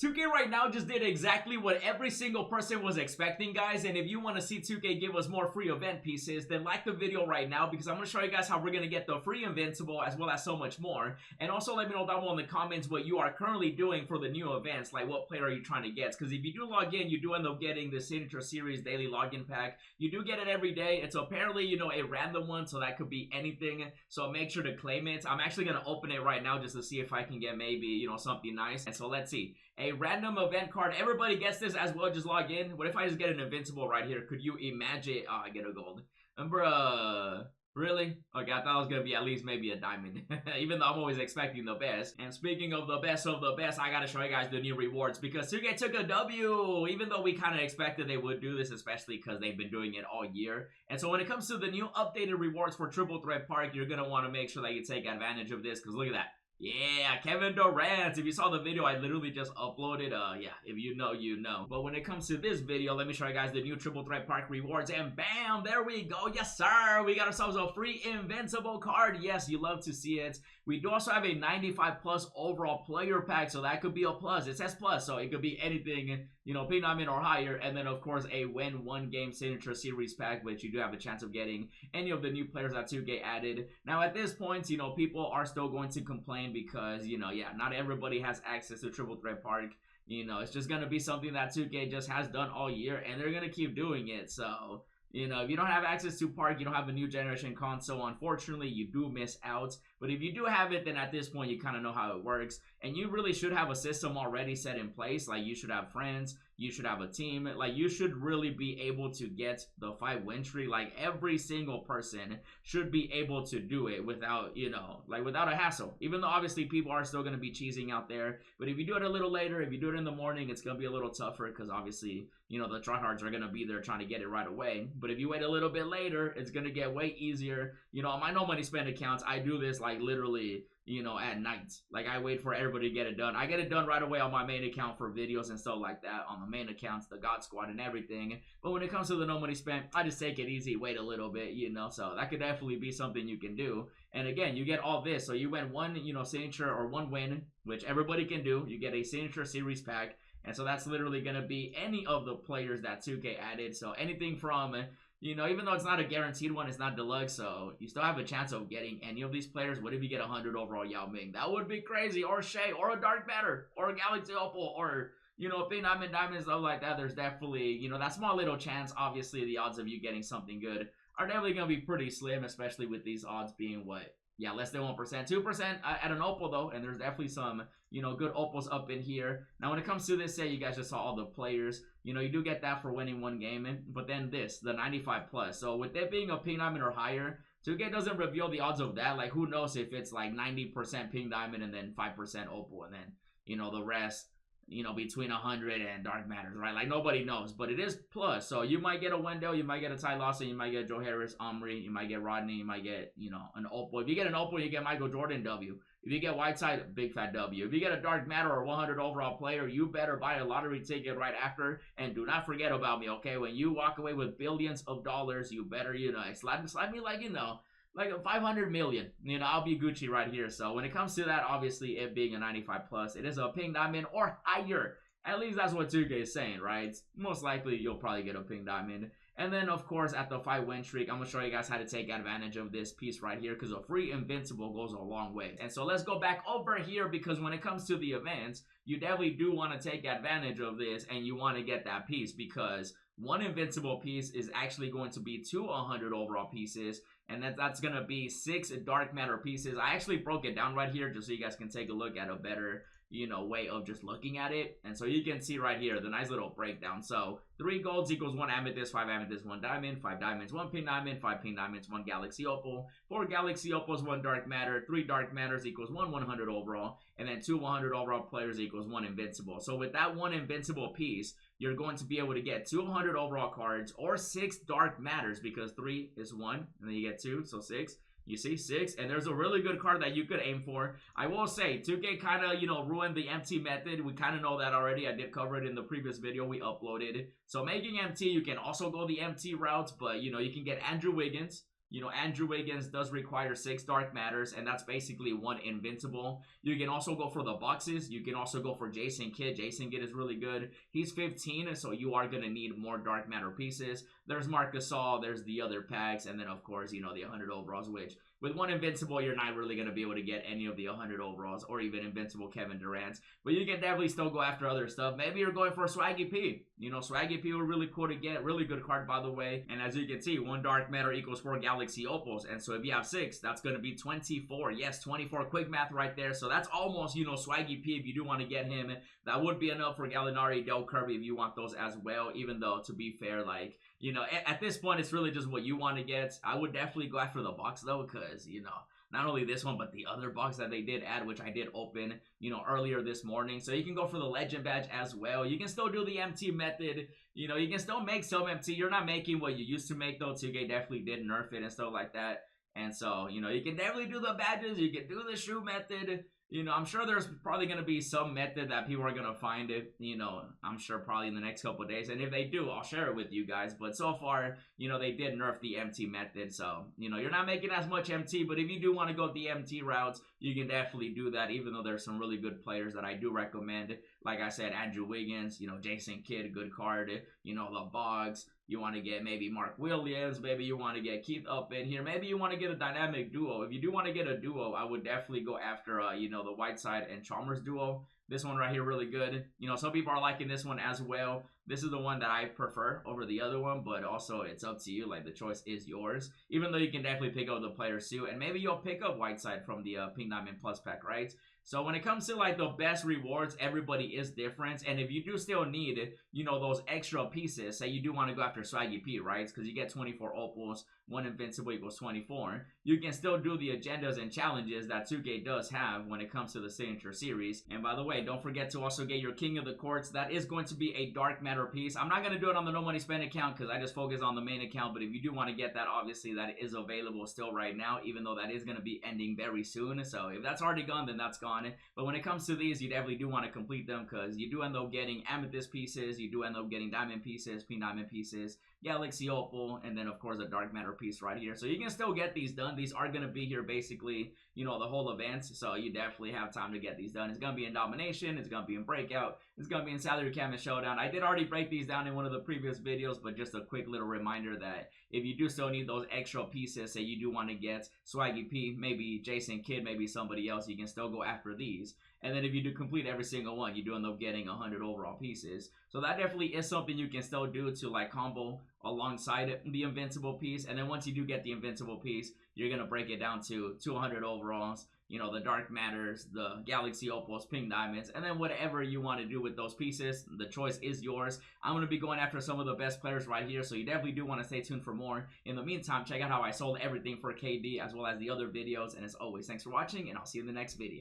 2K right now just did exactly what every single person was expecting, guys. And if you want to see 2K give us more free event pieces, then like the video right now, because I'm going to show you guys how we're going to get the free Invincible as well as so much more. And also let me know down below in the comments what you are currently doing for the new events, like what player are you trying to get. Because if you do log in, you do end up getting the Signature Series daily login pack. You do get it every day. It's apparently, you know, a random one, so that could be anything. So make sure to claim it. I'm actually going to open it right now just to see if I can get maybe, you know, something nice. And so let's see. A random event card. Everybody gets this as well. Just log in. What if I just get an Invincible right here? Could you imagine? Oh, I get a gold. Bruh. Really? Okay, I thought it was going to be at least maybe a diamond. Even though I'm always expecting the best. And speaking of the best, I got to show you guys the new rewards. Because 2K took a W. Even though we kind of expected they would do this. Especially because they've been doing it all year. And so when it comes to the new updated rewards for Triple Threat Park, you're going to want to make sure that you take advantage of this. Because look at that. Yeah, Kevin Durant. If you saw the video, I literally just uploaded. Yeah, if you know, you know. But when it comes to this video, let me show you guys the new Triple Threat Park rewards. And bam, there we go. Yes, sir. We got ourselves a free Invincible card. Yes, you love to see it. We do also have a 95 plus overall player pack, so that could be a plus. It says plus, so it could be anything, you know, P9 or higher. And then, of course, a win one game Signature Series pack, which you do have a chance of getting any of the new players that 2K added. Now, at this point, you know, people are still going to complain because, you know, yeah, not everybody has access to Triple Threat Park. You know, it's just going to be something that 2K just has done all year, and they're going to keep doing it. So, you know, if you don't have access to Park, you don't have a new generation console, unfortunately, you do miss out. But if you do have it, then at this point, you kind of know how it works. And you really should have a system already set in place. Like, you should have friends. You should have a team. Like, you should really be able to get the 5-win streak. Like, every single person should be able to do it without, you know, like, without a hassle. Even though, obviously, people are still going to be cheesing out there. But if you do it a little later, if you do it in the morning, it's going to be a little tougher because, obviously, you know, the tryhards are going to be there trying to get it right away. But if you wait a little bit later, it's going to get way easier. You know, on my no money spend accounts, I do this, like, literally, you know, at night. Like, I wait for everybody to get it done. I get it done right away on my main account for videos and stuff like that, on the main accounts, the God Squad and everything. But when it comes to the no money spent, I just take it easy, wait a little bit, you know, so that could definitely be something you can do. And again, you get all this. So you win one, you know, signature or one win, which everybody can do. You get a Signature Series pack. And so that's literally going to be any of the players that 2K added. So anything from, you know, even though it's not a guaranteed one, it's not deluxe, so you still have a chance of getting any of these players. What if you get 100 overall Yao Ming? That would be crazy. Or Shea, or a Dark Matter, or a Galaxy Opal, or, you know, P9 Diamond, stuff like that. There's definitely, you know, that small little chance. Obviously, the odds of you getting something good are definitely going to be pretty slim, especially with these odds being what? Yeah, less than 1%. 2% at an Opal, though, and there's definitely some, you know, good Opals up in here. Now, when it comes to this, say you guys just saw all the players, you know, you do get that for winning one game, but then this, the 95 plus. So with it being a ping diamond or higher, 2K doesn't reveal the odds of that. Like, who knows if it's like 90% ping diamond and then 5% Opal, and then, you know, the rest, you know, between 100 and Dark Matters, right? Like, nobody knows, but it is plus. So you might get a Wendell, you might get a Ty Lawson, you might get Joe Harris, Omri, you might get Rodney, you might get, you know, an Opal. If you get an Opal, you get Michael Jordan, W. If you get Whiteside, big fat W. If you get a Dark Matter or 100 overall player, you better buy a lottery ticket right after. And do not forget about me, okay? When you walk away with billions of dollars, you better, you know, slide me like, you know, like 500 million, you know, I'll be Gucci right here. So when it comes to that, obviously it being a 95 plus, it is a ping diamond or higher. At least that's what 2K is saying, right? Most likely you'll probably get a ping diamond. And then, of course, at the 5-win streak, I'm going to show you guys how to take advantage of this piece right here because a free Invincible goes a long way. And so let's go back over here because when it comes to the events, you definitely do want to take advantage of this and you want to get that piece because one Invincible piece is actually going to be 200 overall pieces, and that's going to be 6 Dark Matter pieces. I actually broke it down right here just so you guys can take a look at a better, you know, way of just looking at it. And so you can see right here the nice little breakdown. So 3 golds equals 1 amethyst, 5 amethyst, 1 diamond, 5 diamonds, 1 pink diamond, 5 pink diamonds, 1 galaxy opal, 4 galaxy opals, 1 dark matter, 3 dark matters equals 1 100 overall, and then 2 100 overall players equals 1 invincible. So with that 1 invincible piece, you're going to be able to get 200 overall cards or 6 dark matters because 3 is 1, and then you get 2, so 6. You see, 6, and there's a really good card that you could aim for. I will say, 2K kind of, you know, ruined the MT method. We kind of know that already. I did cover it in the previous video we uploaded. So making MT, you can also go the MT route, but, you know, you can get Andrew Wiggins, You know, Andrew Wiggins does require 6 dark matters, and that's basically 1 invincible. You can also go for the boxes. You can also go for Jason Kidd. Jason Kidd is really good. He's 15, so you are going to need more dark matter pieces. There's Marc Gasol, there's the other packs, and then of course, you know, the 100 overalls, which with 1 invincible, you're not really going to be able to get any of the 100 overalls or even invincible Kevin Durant. But you can definitely still go after other stuff. Maybe you're going for Swaggy P. You know, Swaggy P were really cool to get. Really good card, by the way. And as you can see, 1 dark matter equals 4 galaxy opals. And so if you have 6, that's going to be 24. Yes, 24. Quick math right there. So that's almost, you know, Swaggy P if you do want to get him. That would be enough for Gallinari, Del Curry if you want those as well. Even though, to be fair, like, you know, at this point, it's really just what you want to get. I would definitely go after the box, though, because, you know, not only this one, but the other box that they did add, which I did open, you know, earlier this morning. So you can go for the legend badge as well. You can still do the MT method. You know, you can still make some MT. You're not making what you used to make, though. 2K definitely did nerf it and stuff like that. And so, you know, you can definitely do the badges. You can do the shoe method. You know, I'm sure there's probably going to be some method that people are going to find it, you know, I'm sure probably in the next couple of days. And if they do, I'll share it with you guys. But so far, you know, they did nerf the MT method. So, you know, you're not making as much MT. But if you do want to go the MT routes, you can definitely do that, even though there's some really good players that I do recommend. Like I said, Andrew Wiggins, you know, Jason Kidd, good card. You know, the Boggs. You want to get maybe Mark Williams. Maybe you want to get Keith up in here. Maybe you want to get a dynamic duo. If you do want to get a duo, I would definitely go after, you know, the Whiteside and Chalmers duo. This one right here, really good. You know, some people are liking this one as well. This is the one that I prefer over the other one, but also it's up to you. Like, the choice is yours. Even though you can definitely pick up the players too. And maybe you'll pick up Whiteside from the Pink Diamond Plus pack, right? So when it comes to like the best rewards, everybody is different. And if you do still need, you know, those extra pieces, say you do want to go after Swaggy P, right? Because you get 24 opals, 1 invincible equals 24. You can still do the agendas and challenges that 2K does have when it comes to the signature series. And by the way, don't forget to also get your King of the Courts. That is going to be a dark matter piece. I'm not going to do it on the no money spend account because I just focus on the main account. But if you do want to get that, obviously that is available still right now, even though that is going to be ending very soon. So if that's already gone, then that's gone. But when it comes to these, you definitely do want to complete them because you do end up getting amethyst pieces, you do end up getting diamond pieces, pink diamond pieces, galaxy opal, and then of course a dark matter piece right here. So you can still get these done. These are going to be here basically, you know, the whole event. So you definitely have time to get these done. It's going to be in domination, it's going to be in breakout, it's going to be in salary cam and showdown. I did already break these down in one of the previous videos, but just a quick little reminder that if you do still need those extra pieces, say you do want to get Swaggy P, maybe Jason Kidd, maybe somebody else, you can still go after these. And then if you do complete every single one, you do end up getting 100 overall pieces. So that definitely is something you can still do to like combo alongside the invincible piece. And then once you do get the invincible piece, you're going to break it down to 200 overalls, you know, the dark matters, the galaxy opals, pink diamonds, and then whatever you want to do with those pieces, the choice is yours. I'm going to be going after some of the best players right here, so you definitely do want to stay tuned for more. In the meantime, check out how I sold everything for KD as well as the other videos. And as always, thanks for watching, and I'll see you in the next video.